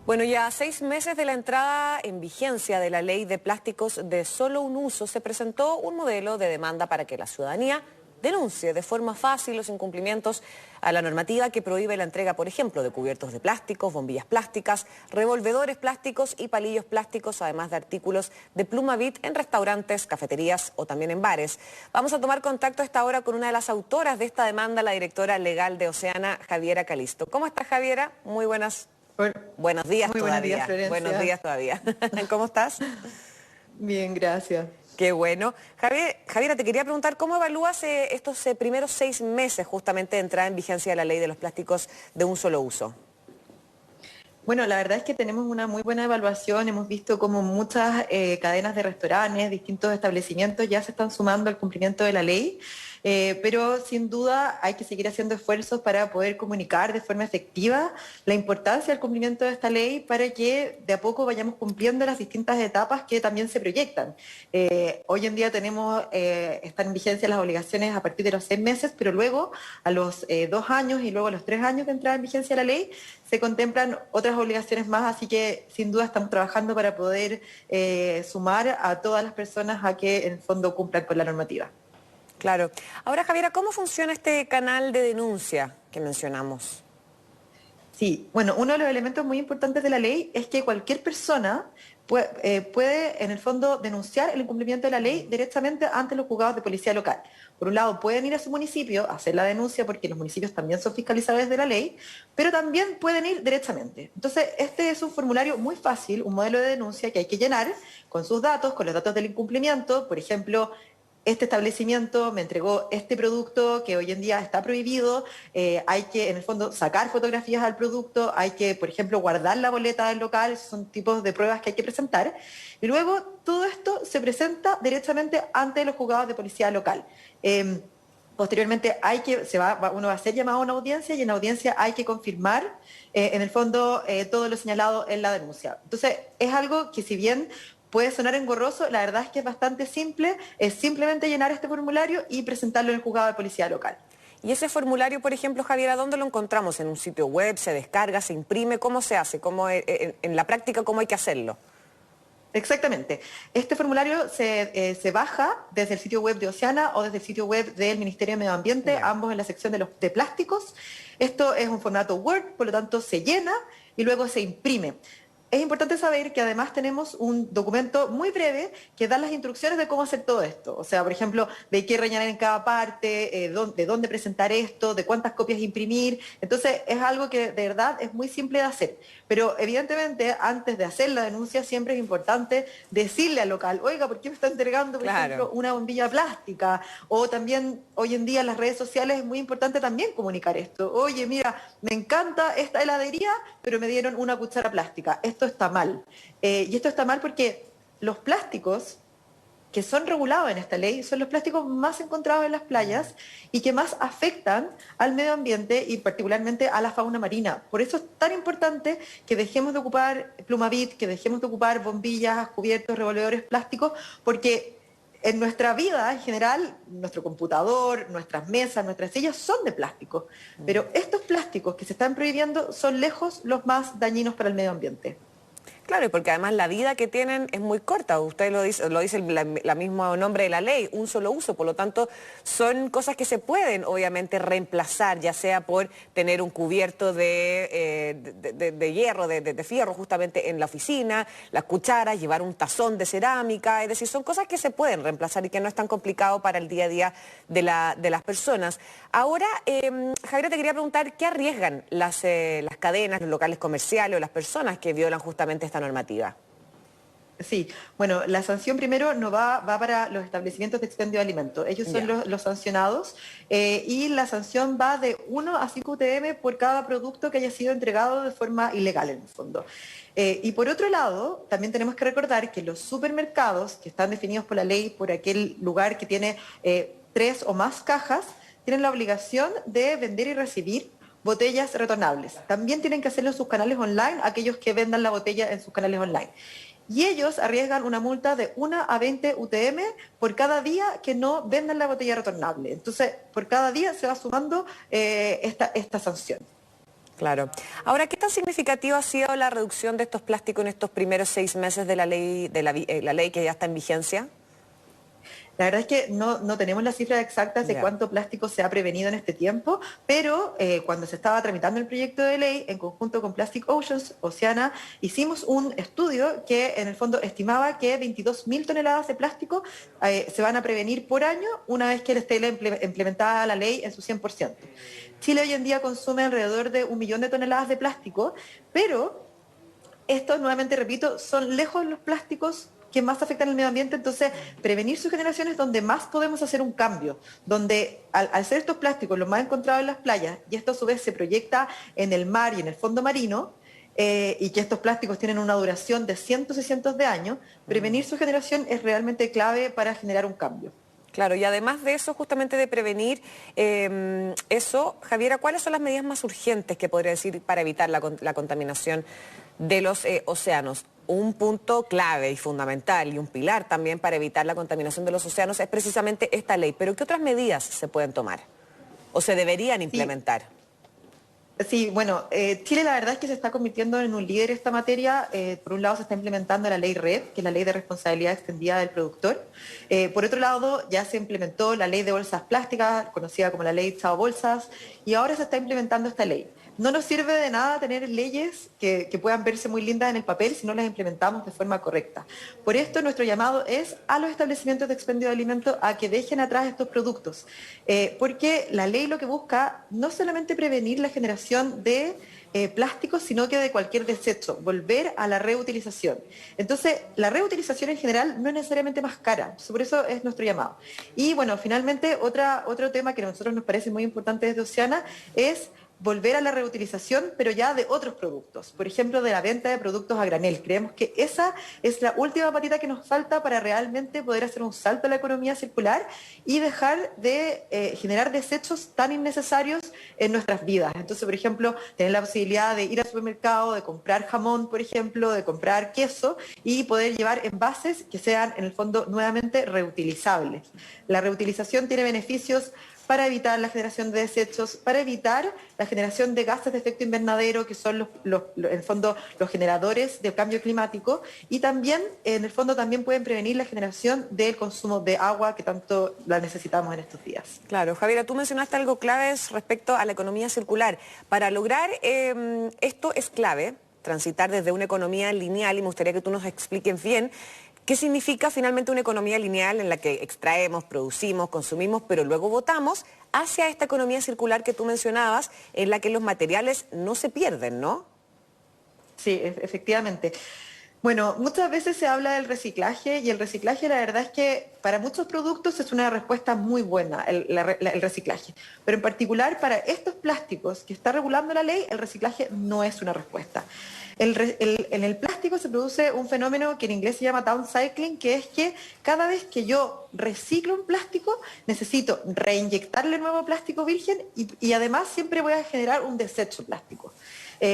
Bueno, ya a 6 meses de la entrada en vigencia de la ley de plásticos de solo un uso, se presentó un modelo de demanda para que la ciudadanía denuncie de forma fácil los incumplimientos a la normativa que prohíbe la entrega, por ejemplo, de cubiertos de plásticos, bombillas plásticas, revolvedores plásticos y palillos plásticos, además de artículos de Plumavit en restaurantes, cafeterías o también en bares. Vamos a tomar contacto a esta hora con una de las autoras de esta demanda, la directora legal de Oceana, Javiera Calisto. ¿Cómo estás, Javiera? Muy buenas. Bueno, Buenos días muy buenos días, todavía. Florencia. Buenos días todavía. ¿Cómo estás? Bien, gracias. Qué bueno. Javiera, te quería preguntar, ¿cómo evalúas estos primeros 6 meses justamente de entrada en vigencia de la ley de los plásticos de un solo uso? Bueno, la verdad es que tenemos una muy buena evaluación. Hemos visto como muchas cadenas de restaurantes, distintos establecimientos ya se están sumando al cumplimiento de la ley, pero sin duda hay que seguir haciendo esfuerzos para poder comunicar de forma efectiva la importancia del cumplimiento de esta ley para que de a poco vayamos cumpliendo las distintas etapas que también se proyectan. Hoy en día están en vigencia las obligaciones a partir de los 6 meses, pero luego a los 2 años y luego a los 3 años de entrada en vigencia de la ley se contemplan otras obligaciones más, así que sin duda estamos trabajando para poder sumar a todas las personas a que en el fondo cumplan con la normativa. Claro. Ahora, Javiera, ¿cómo funciona este canal de denuncia que mencionamos? Sí, bueno, uno de los elementos muy importantes de la ley es que cualquier persona puede, en el fondo, denunciar el incumplimiento de la ley directamente ante los juzgados de policía local. Por un lado, pueden ir a su municipio a hacer la denuncia porque los municipios también son fiscalizadores de la ley, pero también pueden ir directamente. Entonces, este es un formulario muy fácil, un modelo de denuncia que hay que llenar con sus datos, con los datos del incumplimiento, por ejemplo, este establecimiento me entregó este producto que hoy en día está prohibido, hay que en el fondo sacar fotografías al producto, hay que, por ejemplo, guardar la boleta del local, esos son tipos de pruebas que hay que presentar. Y luego todo esto se presenta directamente ante los juzgados de policía local. Posteriormente uno va a ser llamado a una audiencia y en la audiencia hay que confirmar en el fondo todo lo señalado en la denuncia. Entonces es algo que si bien puede sonar engorroso, la verdad es que es bastante simple, es simplemente llenar este formulario y presentarlo en el juzgado de policía local. Y ese formulario, por ejemplo, Javiera, ¿dónde lo encontramos? ¿En un sitio web? ¿Se descarga? ¿Se imprime? ¿Cómo se hace? En la práctica, ¿cómo hay que hacerlo? Exactamente. Este formulario se baja desde el sitio web de Oceana o desde el sitio web del Ministerio de Medio Ambiente, ambos en la sección de plásticos. Esto es un formato Word, por lo tanto se llena y luego se imprime. Es importante saber que además tenemos un documento muy breve que da las instrucciones de cómo hacer todo esto. O sea, por ejemplo, de qué rellenar en cada parte, de dónde presentar esto, de cuántas copias imprimir. Entonces, es algo que de verdad es muy simple de hacer. Pero evidentemente, antes de hacer la denuncia, siempre es importante decirle al local, oiga, ¿por qué me está entregando, por ejemplo, una bombilla plástica? O también, hoy en día en las redes sociales es muy importante también comunicar esto. Oye, mira, me encanta esta heladería, pero me dieron una cuchara plástica. Esto está mal. Y esto está mal porque los plásticos que son regulados en esta ley son los plásticos más encontrados en las playas y que más afectan al medio ambiente y particularmente a la fauna marina. Por eso es tan importante que dejemos de ocupar Plumavit, que dejemos de ocupar bombillas, cubiertos, revolvedores plásticos, porque en nuestra vida en general, nuestro computador, nuestras mesas, nuestras sillas son de plástico. Pero estos plásticos que se están prohibiendo son lejos los más dañinos para el medio ambiente. Claro, y porque además la vida que tienen es muy corta, usted lo dice la mismo nombre de la ley, un solo uso, por lo tanto son cosas que se pueden obviamente reemplazar, ya sea por tener un cubierto de hierro, de fierro justamente en la oficina, las cucharas, llevar un tazón de cerámica, es decir, son cosas que se pueden reemplazar y que no es tan complicado para el día a día de las personas. Ahora, Javier, te quería preguntar, ¿qué arriesgan las cadenas, los locales comerciales o las personas que violan justamente esta normativa? Sí, bueno, la sanción primero no va para los establecimientos de expendio de alimentos. Ellos son los sancionados y la sanción va de 1 a 5 UTM por cada producto que haya sido entregado de forma ilegal en el fondo. Y por otro lado, también tenemos que recordar que los supermercados, que están definidos por la ley por aquel lugar que tiene 3 o más cajas, tienen la obligación de vender y recibir botellas retornables. También tienen que hacerlo en sus canales online, aquellos que vendan la botella en sus canales online. Y ellos arriesgan una multa de 1 a 20 UTM por cada día que no vendan la botella retornable. Entonces, por cada día se va sumando esta sanción. Claro. Ahora, ¿qué tan significativa ha sido la reducción de estos plásticos en estos primeros 6 meses de la ley, la ley que ya está en vigencia? La verdad es que no tenemos las cifras exactas de Ya. cuánto plástico se ha prevenido en este tiempo, pero cuando se estaba tramitando el proyecto de ley, en conjunto con Plastic Oceans, Oceana, hicimos un estudio que en el fondo estimaba que 22.000 toneladas de plástico se van a prevenir por año una vez que esté implementada la ley en su 100%. Chile hoy en día consume alrededor de 1 millón de toneladas de plástico, pero estos, nuevamente repito, son lejos los plásticos que más afectan al medio ambiente, entonces prevenir su generación es donde más podemos hacer un cambio, donde al ser estos plásticos los más encontrados en las playas, y esto a su vez se proyecta en el mar y en el fondo marino, y que estos plásticos tienen una duración de cientos y cientos de años, prevenir su generación es realmente clave para generar un cambio. Claro, y además de eso, justamente de prevenir eso, Javiera, ¿cuáles son las medidas más urgentes que podría decir para evitar la contaminación de los océanos? Un punto clave y fundamental y un pilar también para evitar la contaminación de los océanos es precisamente esta ley. Pero ¿qué otras medidas se pueden tomar o se deberían Sí, implementar? sí, bueno, Chile la verdad es que se está convirtiendo en un líder en esta materia. Por un lado se está implementando la ley RED, que es la ley de responsabilidad extendida del productor. Por otro lado ya se implementó la ley de bolsas plásticas, conocida como la ley Chao Bolsas, y ahora se está implementando esta ley. No nos sirve de nada tener leyes que puedan verse muy lindas en el papel si no las implementamos de forma correcta. Por esto nuestro llamado es a los establecimientos de expendio de alimentos a que dejen atrás estos productos, porque la ley lo que busca no solamente prevenir la generación de plásticos, sino que de cualquier desecho, volver a la reutilización. Entonces, la reutilización en general no es necesariamente más cara, entonces, por eso es nuestro llamado. Y bueno, finalmente, otro tema que a nosotros nos parece muy importante desde Oceana es volver a la reutilización, pero ya de otros productos, por ejemplo, de la venta de productos a granel. Creemos que esa es la última patita que nos falta para realmente poder hacer un salto a la economía circular y dejar de generar desechos tan innecesarios en nuestras vidas. Entonces, por ejemplo, tener la posibilidad de ir al supermercado, de comprar jamón, por ejemplo, de comprar queso y poder llevar envases que sean, en el fondo, nuevamente reutilizables. La reutilización tiene beneficios para evitar la generación de desechos, para evitar la generación de gases de efecto invernadero, que son en el fondo los generadores del cambio climático, y también, en el fondo, también pueden prevenir la generación del consumo de agua que tanto la necesitamos en estos días. Claro, Javiera, tú mencionaste algo clave respecto a la economía circular. Para lograr esto es clave transitar desde una economía lineal, y me gustaría que tú nos expliques bien qué significa finalmente una economía lineal en la que extraemos, producimos, consumimos, pero luego botamos, hacia esta economía circular que tú mencionabas, en la que los materiales no se pierden, ¿no? Sí, efectivamente. Bueno, muchas veces se habla del reciclaje y el reciclaje la verdad es que para muchos productos es una respuesta muy buena el reciclaje, pero en particular para estos plásticos que está regulando la ley, el reciclaje no es una respuesta. En el plástico se produce un fenómeno que en inglés se llama downcycling, que es que cada vez que yo reciclo un plástico, necesito reinyectarle nuevo plástico virgen y además siempre voy a generar un desecho plástico.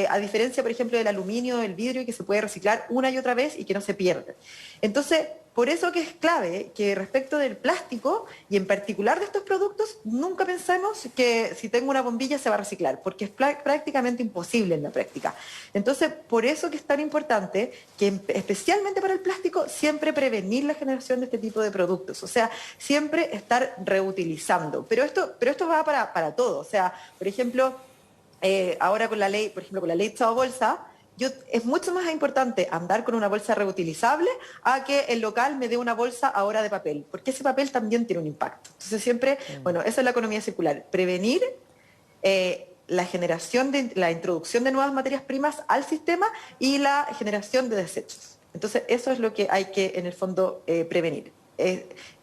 A diferencia, por ejemplo, del aluminio, del vidrio, que se puede reciclar una y otra vez y que no se pierde. Entonces, por eso que es clave que respecto del plástico, y en particular de estos productos, nunca pensemos que si tengo una bombilla se va a reciclar, porque es prácticamente imposible en la práctica. Entonces, por eso que es tan importante que, especialmente para el plástico, siempre prevenir la generación de este tipo de productos. O sea, siempre estar reutilizando. Pero esto va para todo. O sea, por ejemplo, ahora con la ley, por ejemplo, con la ley Chao Bolsa, es mucho más importante andar con una bolsa reutilizable a que el local me dé una bolsa ahora de papel, porque ese papel también tiene un impacto. Entonces siempre, bueno, eso es la economía circular, prevenir la generación la introducción de nuevas materias primas al sistema y la generación de desechos. Entonces eso es lo que hay que, en el fondo, prevenir.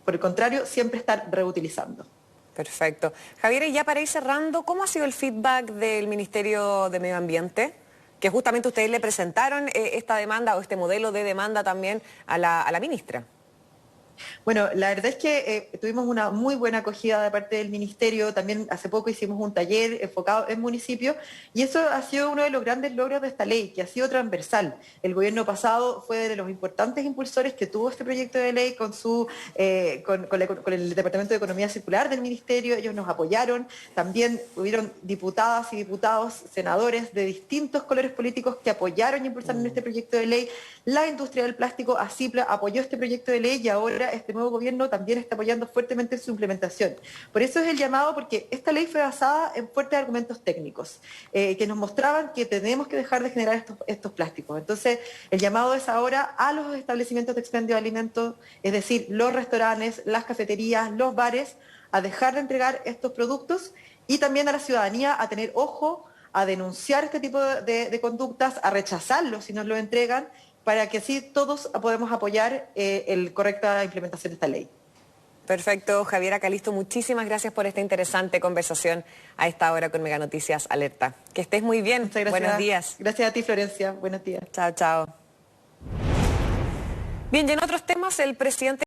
Por el contrario, siempre estar reutilizando. Perfecto. Javier, y ya para ir cerrando, ¿cómo ha sido el feedback del Ministerio de Medio Ambiente? Que justamente ustedes le presentaron esta demanda o este modelo de demanda también a la ministra. Bueno, la verdad es que tuvimos una muy buena acogida de parte del Ministerio. También hace poco hicimos un taller enfocado en municipios y eso ha sido uno de los grandes logros de esta ley, que ha sido transversal. El gobierno pasado fue de los importantes impulsores que tuvo este proyecto de ley con el Departamento de Economía Circular del Ministerio. Ellos nos apoyaron. También hubieron diputadas y diputados, senadores de distintos colores políticos que apoyaron y impulsaron este proyecto de ley. La industria del plástico, ACIPLA, apoyó este proyecto de ley y ahora este nuevo gobierno también está apoyando fuertemente su implementación. Por eso es el llamado, porque esta ley fue basada en fuertes argumentos técnicos que nos mostraban que tenemos que dejar de generar estos plásticos. Entonces, el llamado es ahora a los establecimientos de expendio de alimentos, es decir, los restaurantes, las cafeterías, los bares, a dejar de entregar estos productos y también a la ciudadanía a tener ojo, a denunciar este tipo de conductas, a rechazarlos si nos lo entregan, para que así todos podamos apoyar la correcta implementación de esta ley. Perfecto, Javiera Calisto, muchísimas gracias por esta interesante conversación a esta hora con Mega Noticias Alerta. Que estés muy bien. Muchas gracias. Buenos días. Gracias a ti, Florencia. Buenos días. Chao, chao. Bien, y en otros temas, el presidente